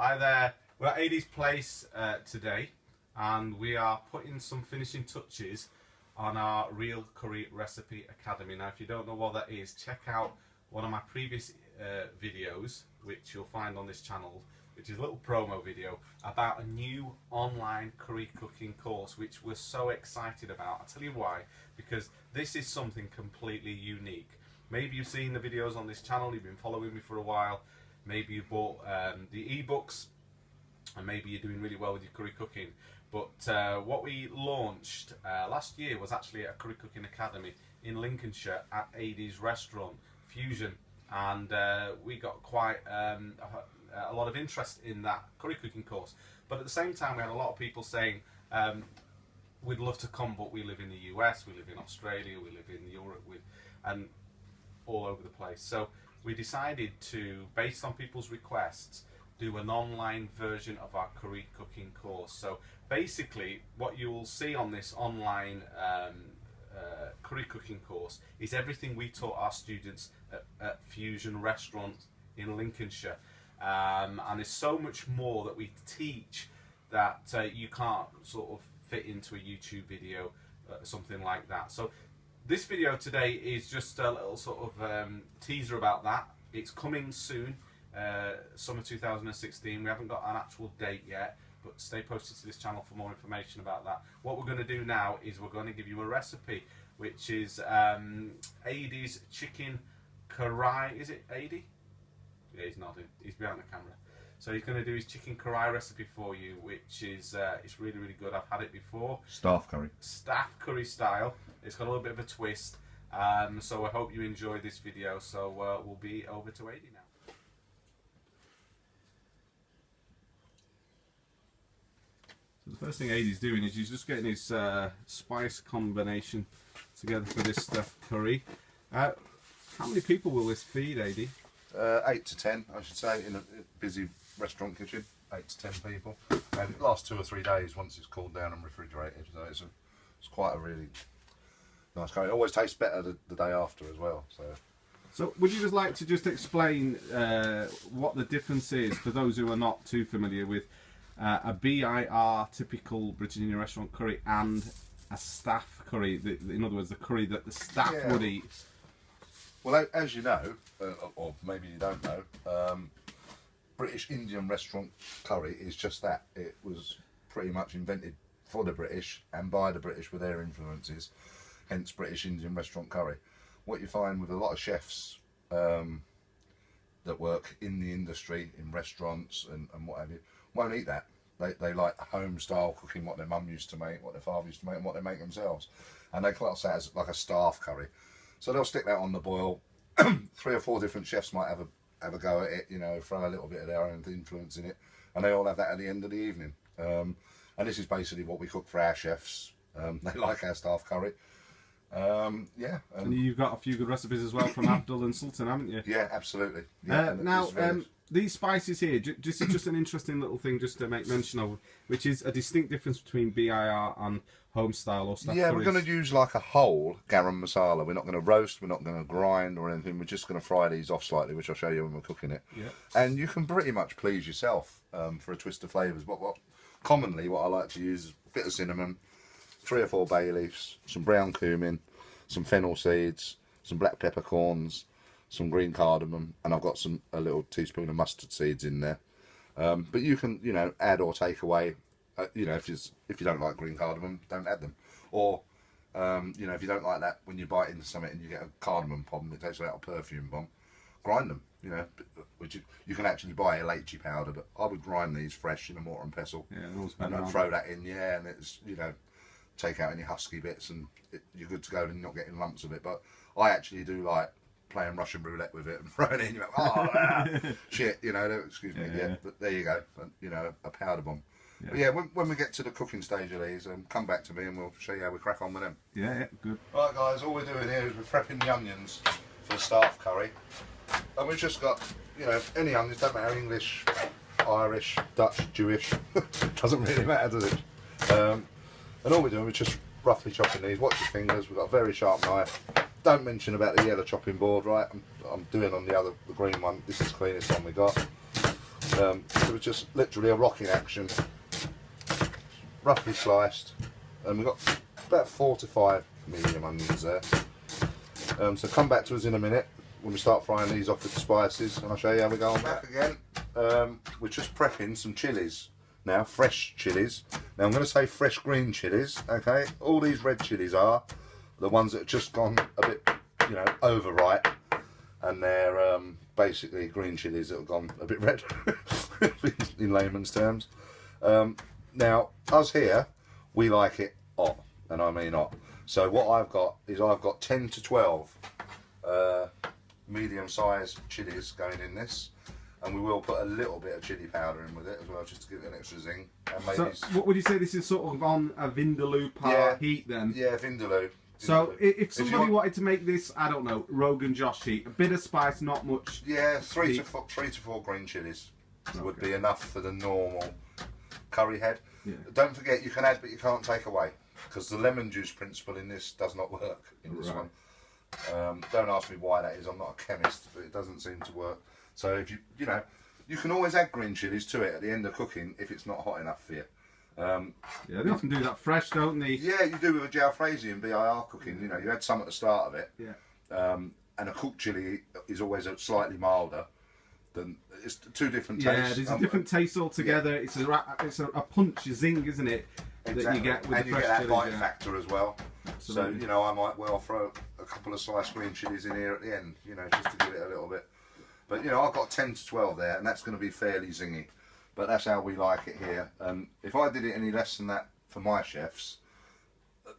Hi there, we're at Adey's place today, and we are putting some finishing touches on our Real Curry Recipe Academy. Now if you don't know what that is, check out one of my previous videos which you'll find on this channel, which is a little promo video about a new online curry cooking course which we're so excited about. I'll tell you why, because this is something completely unique. Maybe you've seen the videos on this channel, you've been following me for a while, maybe you bought the ebooks, and maybe you're doing really well with your curry cooking. But what we launched last year was actually a curry cooking academy in Lincolnshire at Adey's restaurant, Fusion, and we got quite a lot of interest in that curry cooking course. But at the same time we had a lot of people saying we'd love to come, but we live in the US, we live in Australia, we live in Europe, and all over the place. So we decided to, based on people's requests, do an online version of our curry cooking course. So basically what you will see on this online curry cooking course is everything we taught our students at Fusion Restaurant in Lincolnshire, and there's so much more that we teach that you can't sort of fit into a YouTube video, something like that. So this video today is just a little sort of teaser about that. It's coming soon, summer 2016. We haven't got an actual date yet, but stay posted to this channel for more information about that. What we're going to do now is we're going to give you a recipe, which is Adey's chicken Karahi. Is it Adey? Yeah, he's nodding. He's behind the camera. So he's going to do his chicken Karahi recipe for you, which is it's really, really good. I've had it before. Staff curry. Staff curry style. It's got a little bit of a twist. So I hope you enjoy this video. So we'll be over to Adey now. So the first thing Adey's doing is he's just getting his spice combination together for this stuffed curry. How many people will this feed, Adey? 8 to 10, I should say, in a busy restaurant kitchen. 8 to 10 people, and it lasts 2 or 3 days once it's cooled down and refrigerated. So it's quite a really nice curry. It always tastes better the day after as well. So would you just like to just explain what the difference is for those who are not too familiar with a BIR typical British Indian restaurant curry and a staff curry? In other words, the curry that the staff would eat. Well, as you know, or maybe you don't know, British Indian restaurant curry is just that. It was pretty much invented for the British and by the British with their influences, hence British Indian restaurant curry. What you find with a lot of chefs that work in the industry, in restaurants and what have you, won't eat that. They like home style cooking, what their mum used to make, what their father used to make, and what they make themselves. And they class that as like a staff curry. So they'll stick that on the boil. 3 or 4 different chefs might have a go at it, you know, throw a little bit of their own influence in it, and they all have that at the end of the evening. And this is basically what we cook for our chefs. They like our staff curry. Yeah. And you've got a few good recipes as well from Abdul and Sultan, haven't you? Yeah, absolutely. Yeah, now, these spices here, this is just an interesting little thing just to make mention of, which is a distinct difference between BIR and home style or staff curries. We're going to use like a whole Garam Masala. We're not going to roast, we're not going to grind or anything. We're just going to fry these off slightly, which I'll show you when we're cooking it. Yeah. And you can pretty much please yourself for a twist of flavours. But commonly what I like to use is a bit of cinnamon, 3 or 4 bay leaves, some brown cumin, some fennel seeds, some black peppercorns, some green cardamom, and I've got a little teaspoon of mustard seeds in there. But you can, you know, add or take away. You know, if you don't like green cardamom, don't add them. Or, you know, if you don't like that when you bite into something and you get a cardamom bomb that tastes like a perfume bomb, grind them. You know, which you can actually buy a lychee powder, but I would grind these fresh in a mortar and pestle. Yeah, and then throw that in. Yeah, and it's, you know, take out any husky bits, and you're good to go. And you're not getting lumps of it. But I actually do like playing Russian roulette with it and throwing it in. You're like, oh, shit, you know. Excuse me. Yeah, but there you go. You know, a powder bomb. Yeah. But yeah, when we get to the cooking stage of these, come back to me and we'll show you how we crack on with them. Yeah, good. Right, guys, all we're doing here is we're prepping the onions for the staff curry, and we've just got, you know, any onions, don't matter, English, Irish, Dutch, Jewish, doesn't really matter, does it? And all we're doing is just roughly chopping these. Watch your fingers. We've got a very sharp knife. Don't mention about the yellow chopping board, right? I'm doing on the green one. This is the cleanest one we got. It was just literally a rocking action, roughly sliced, and we've got about 4 to 5 medium onions there. So come back to us in a minute when we start frying these off with the spices, and I'll show you how we go on back again. We're just prepping some chilies now, fresh chilies. Now I'm going to say fresh green chilies, okay? All these red chilies are the ones that have just gone a bit, you know, overripe, and they're basically green chilies that have gone a bit red in layman's terms. Now us here, we like it hot, and I mean hot. So what I've got is 10 to 12 medium-sized chilies going in this, and we will put a little bit of chili powder in with it as well, just to give it an extra zing. And maybe so what would you say this is sort of on a Vindaloo par heat then? Yeah, Vindaloo. So if somebody wanted to make this, I don't know, Rogan Josh heat, a bit of spice, not much. Yeah, 3 to 4 green chilies would be enough for the normal curry head. Yeah. Don't forget, you can add, but you can't take away, because the lemon juice principle in this does not work in this one. Don't ask me why that is. I'm not a chemist, but it doesn't seem to work. So if you know, you can always add green chilies to it at the end of cooking if it's not hot enough for you. Yeah, they often do that fresh, don't they? Yeah, you do with a jalfrezi and BIR cooking. You know, you add some at the start of it. Yeah. And a cooked chili is always slightly milder. Than it's two different tastes. Yeah, there's a different taste altogether. Yeah. It's a punch, a zing, isn't it? Exactly. That you get with and the you fresh get that chilies, bite factor as well. Absolutely. So you know, I might well throw a couple of sliced green chilies in here at the end. You know, just to give it a little bit. But you know, I've got 10 to 12 there, and that's going to be fairly zingy. But that's how we like it here. If I did it any less than that for my chefs,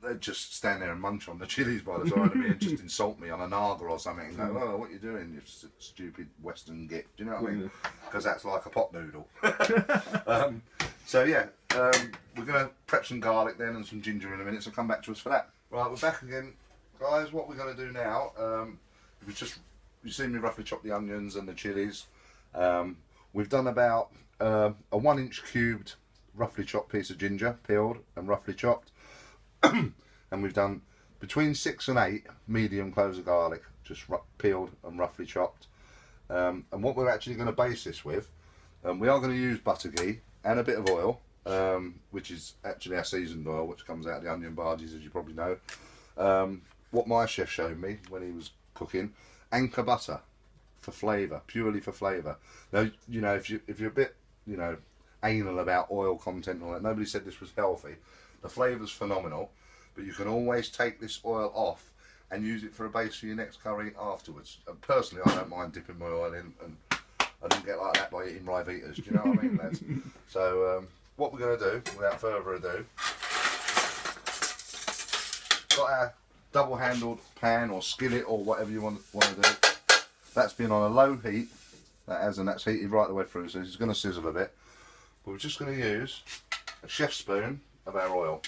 they'd just stand there and munch on the chilies by the side of me and just insult me on a naga or something and go, "Oh, what are you doing, you stupid Western git?" Do you know what I mean? Because that's like a pot noodle. So yeah, we're going to prep some garlic then and some ginger in a minute, so come back to us for that. Right, we're back again. Guys, what we're going to do now, you've seen me roughly chop the onions and the chilies. We've done about a 1-inch cubed, roughly chopped piece of ginger, peeled and roughly chopped. And we've done between 6 and 8 medium cloves of garlic, just peeled and roughly chopped. And what we're actually going to base this with, we are going to use butter ghee and a bit of oil, which is actually our seasoned oil, which comes out of the onion barges, as you probably know. What my chef showed me when he was cooking, anchor butter for flavour, purely for flavour. Now, you know, if you're a bit, you know, anal about oil content and all that, nobody said this was healthy. The flavour's phenomenal, but you can always take this oil off and use it for a base for your next curry afterwards. And personally, I don't mind dipping my oil in, and I didn't get like that by eating Rivitas. Do you know what I mean, lads? So what we're going to do, without further ado, got our double-handled pan or skillet or whatever you want to do. That's been on a low heat. And that's heated right the way through, so it's going to sizzle a bit. But we're just going to use a chef's spoon of our oil.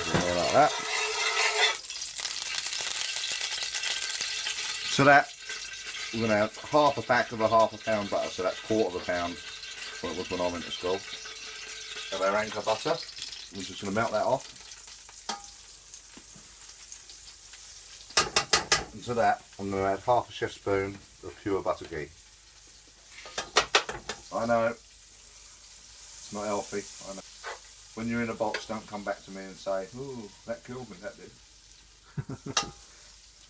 Like that. So that, we're going to have half a pack of a ½ pound butter, so that's £1/4 pound, what it was when I went to school, of our anchor butter. We're just going to melt that off. And to that, I'm going to add half a chef's spoon of pure butter ghee. I know, it's not healthy, I know. When you're in a box, don't come back to me and say, "Ooh, that killed me, that did."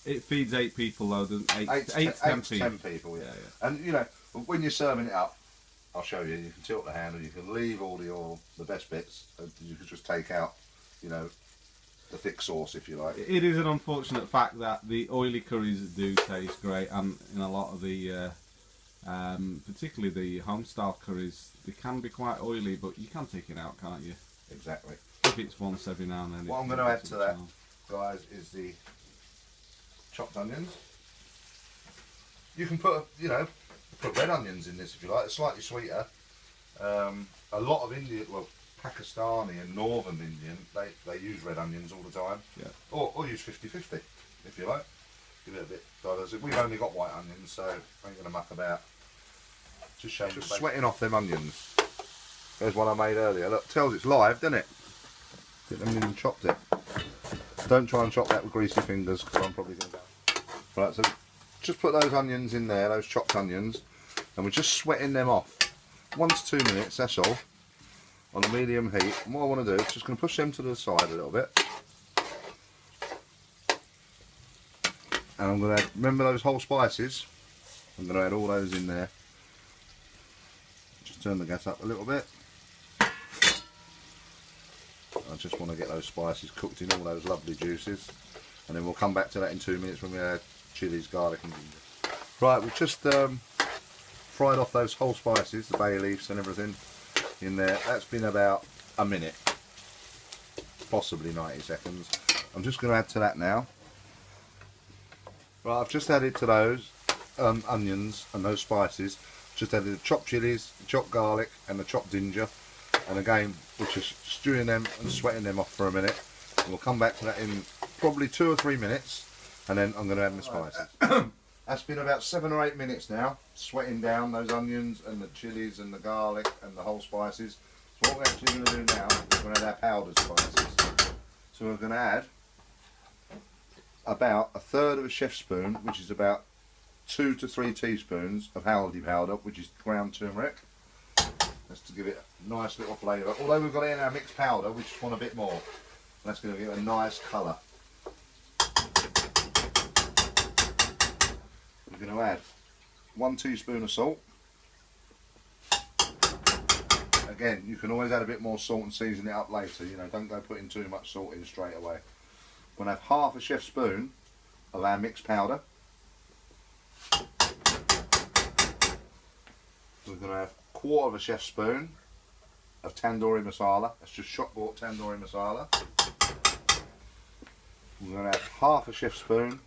It feeds 8 people though, doesn't it? 8 to 10 people, yeah. And you know, when you're serving it up, I'll show you, you can tilt the handle, you can leave all the oil, the best bits, and you can just take out, you know, the thick sauce if you like. It is an unfortunate fact that the oily curries do taste great, and in a lot of the particularly the home style curries, they can be quite oily, but you can take it out, can't you? Exactly. If it's once every now and then. What I'm going to add to that, guys, is the chopped onions. You can put, you know, put red onions in this if you like. It's slightly sweeter. A lot of Indian, well, Pakistani and Northern Indian, they use red onions all the time. Yeah. Or use 50-50 if you like. Give it a bit diverse. We've only got white onions, so I ain't going to muck about. Just sweating off them onions. There's one I made earlier. Look, tells it's live, doesn't it? I haven't even chopped it. Don't try and chop that with greasy fingers, because I'm probably going to go. Right, so just put those onions in there, those chopped onions, and we're just sweating them off. 1 to 2 minutes, that's all, on a medium heat. And what I want to do is just going to push them to the side a little bit. And I'm going to add, remember those whole spices? I'm going to add all those in there. Just turn the gas up a little bit. I just want to get those spices cooked in all those lovely juices. And then we'll come back to that in 2 minutes when we add chilies, garlic and ginger. Right, we've just fried off those whole spices, the bay leaves and everything in there. That's been about a minute, possibly 90 seconds. I'm just going to add to that now. Right, I've just added to those onions and those spices, just added the chopped chilies, the chopped garlic and the chopped ginger, and again we're just stewing them and sweating them off for a minute. And we'll come back to that in probably 2 or 3 minutes, and then I'm going to add the spices. That's been about 7 or 8 minutes now, sweating down those onions and the chilies and the garlic and the whole spices. So what we're actually going to do now is we're going to add our powdered spices. So we're going to add about 1/3 of a chef's spoon, which is about 2 to 3 teaspoons of haldi powder, which is ground turmeric. That's to give it a nice little flavour. Although we've got it in our mixed powder, we just want a bit more. That's going to give it a nice colour. We're going to add 1 teaspoon of salt. Again, you can always add a bit more salt and season it up later. You know, don't go putting too much salt in straight away. We're going to have 1/2 chef's spoon of our mixed powder. We're going to have 1/4 chef's spoon of tandoori masala. That's just shop bought tandoori masala. We're going to have 1/2 chef's spoon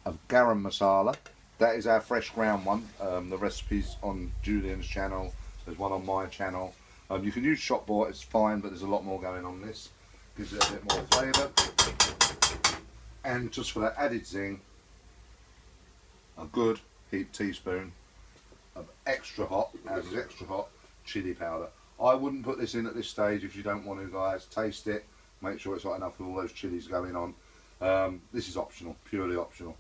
of garam masala. That is our fresh ground one. The recipe's on Julian's channel. There's one on my channel. You can use shop bought, it's fine, but there's a lot more going on this. Gives it a bit more flavour. And just for that added zing, a good heaped teaspoon of extra hot, as is extra hot, chilli powder. I wouldn't put this in at this stage if you don't want to, guys. Taste it, make sure it's hot enough with all those chilies going on. This is optional, purely optional.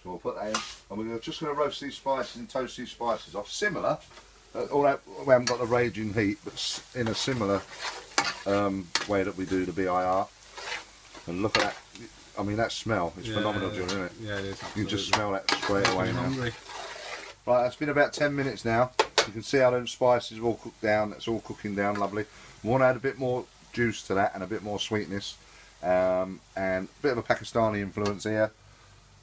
So we'll put that in, and we're just going to roast these spices and toast these spices off. Similar, although we haven't got the raging heat, but in a similar way that we do the BIR. And look at that. I mean, that smell is phenomenal, John, isn't it? Yeah, it is. You can just smell that straight away now. Hungry. Right, it's been about 10 minutes now. You can see how those spices have all cooked down. It's all cooking down lovely. We want to add a bit more juice to that and a bit more sweetness. And a bit of a Pakistani influence here.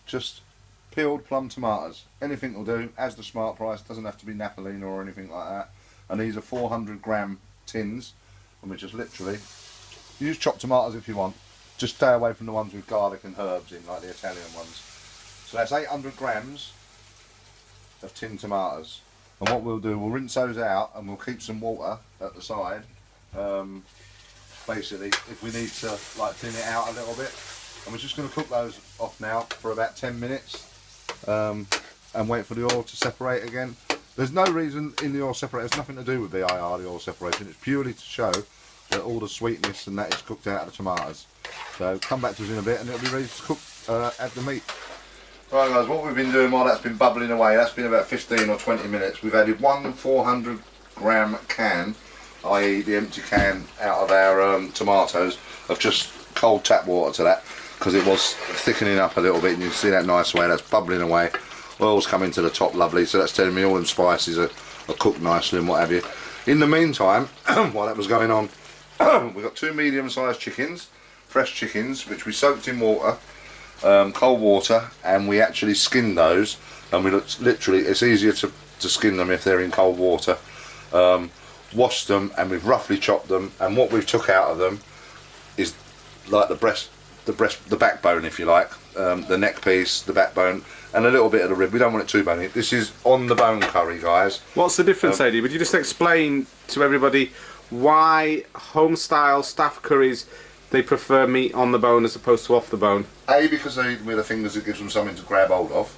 Just peeled plum tomatoes. Anything will do, as the smart price. Doesn't have to be Napolina or anything like that. And these are 400-gram tins. And we just literally use chopped tomatoes if you want. Just stay away from the ones with garlic and herbs in, like the Italian ones. So that's 800 grams of tinned tomatoes. And what we'll do, we'll rinse those out and we'll keep some water at the side. Basically, if we need to like thin it out a little bit. And we're just going to cook those off now for about 10 minutes. And wait for the oil to separate again. There's no reason in the oil separate. It's nothing to do with BIR, the oil separation. It's purely to show that all the sweetness and that is cooked out of the tomatoes. So come back to us in a bit and it'll be ready to cook, add the meat. Right guys, what we've been doing while that's been bubbling away, that's been about 15 or 20 minutes. We've added 1 400-gram can, i.e. the empty can out of our tomatoes, of just cold tap water to that, because it was thickening up a little bit, and you can see that nice way, that's bubbling away. Oil's coming to the top lovely, so that's telling me all them spices are cooked nicely and what have you. In the meantime, while that was going on, we've got 2 medium-sized chickens, fresh chickens, which we soaked in water, cold water, and we actually skinned those. And we literally, it's easier to skin them if they're in cold water. Washed them, and we've roughly chopped them. And what we've took out of them is like the backbone, if you like, the neck piece, the backbone, and a little bit of the rib. We don't want it too bony. This is on the bone curry, guys. What's the difference, Adey? Would you just explain to everybody why home-style staff curries, they prefer meat on the bone as opposed to off the bone? A, because they eat with their fingers, it gives them something to grab hold of.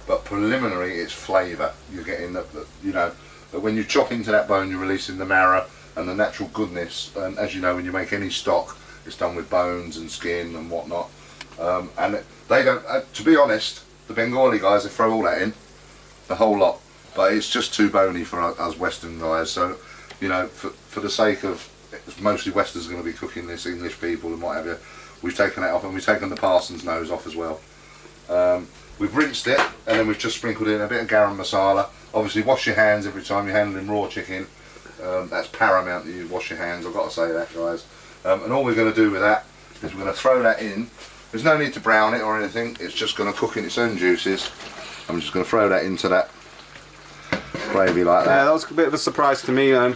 But preliminary, it's flavour. You're getting you know, but when you chop into that bone, you're releasing the marrow and the natural goodness. And as you know, when you make any stock, it's done with bones and skin and whatnot. And they don't, to be honest, the Bengali guys, they throw all that in, the whole lot. But it's just too bony for us Western guys. So, you know, for the sake of, mostly Westerns are going to be cooking this, English people and what have you, we've taken that off, and we've taken the parson's nose off as well. We've rinsed it, and then we've just sprinkled in a bit of garam masala. Obviously wash your hands every time you're handling raw chicken. That's paramount that you wash your hands, I've got to say that, guys. And all we're going to do with that is we're going to throw that in. There's no need to brown it or anything, it's just going to cook in its own juices. I'm just going to throw that into that gravy like that. Yeah, that was a bit of a surprise to me. I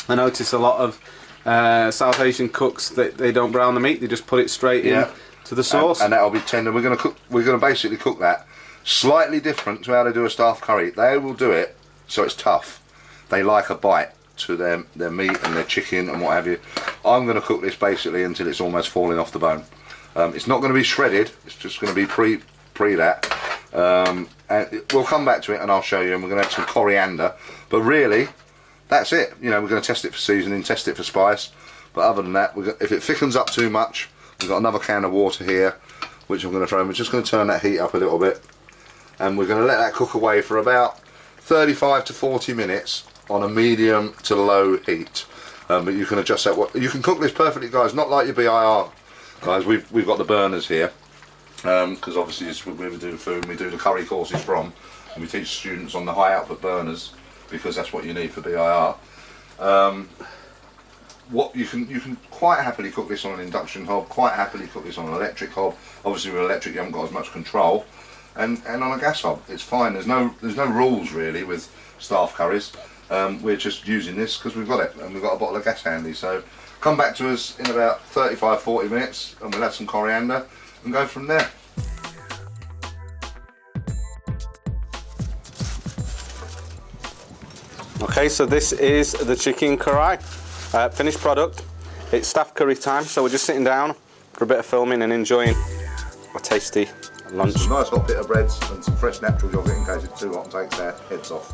notice a lot of South Asian cooks, they don't brown the meat, they just put it straight in to the sauce. And that'll be tender. We're going to basically cook that slightly different to how they do a staff curry. They will do it so it's tough. They like a bite to their meat and their chicken and what have you. I'm going to cook this basically until it's almost falling off the bone. It's not going to be shredded, it's just going to be pre that. And we'll come back to it and I'll show you, and we're going to add some coriander. But really, that's it. You know, we're going to test it for seasoning, test it for spice. But other than that, if it thickens up too much, we've got another can of water here, which I'm going to throw in. We're just going to turn that heat up a little bit. And we're going to let that cook away for about 35 to 40 minutes on a medium to low heat. But you can adjust that. You can cook this perfectly, guys, not like your BIR. Guys, we've got the burners here. Because obviously it's where we do the food and we do the curry courses from, and we teach students on the high output burners because that's what you need for BIR. What you can quite happily cook this on an induction hob, quite happily cook this on an electric hob. Obviously with electric you haven't got as much control, and on a gas hob it's fine. There's no rules really with staff curries. We're just using this because we've got it and we've got a bottle of gas handy. So come back to us in about 35-40 minutes and we'll add some coriander and go from there. Okay, so this is the chicken karahi, finished product. It's staff curry time, so we're just sitting down for a bit of filming and enjoying a tasty lunch. Some nice hot bit of breads and some fresh natural yogurt in case it's too hot and takes their heads off.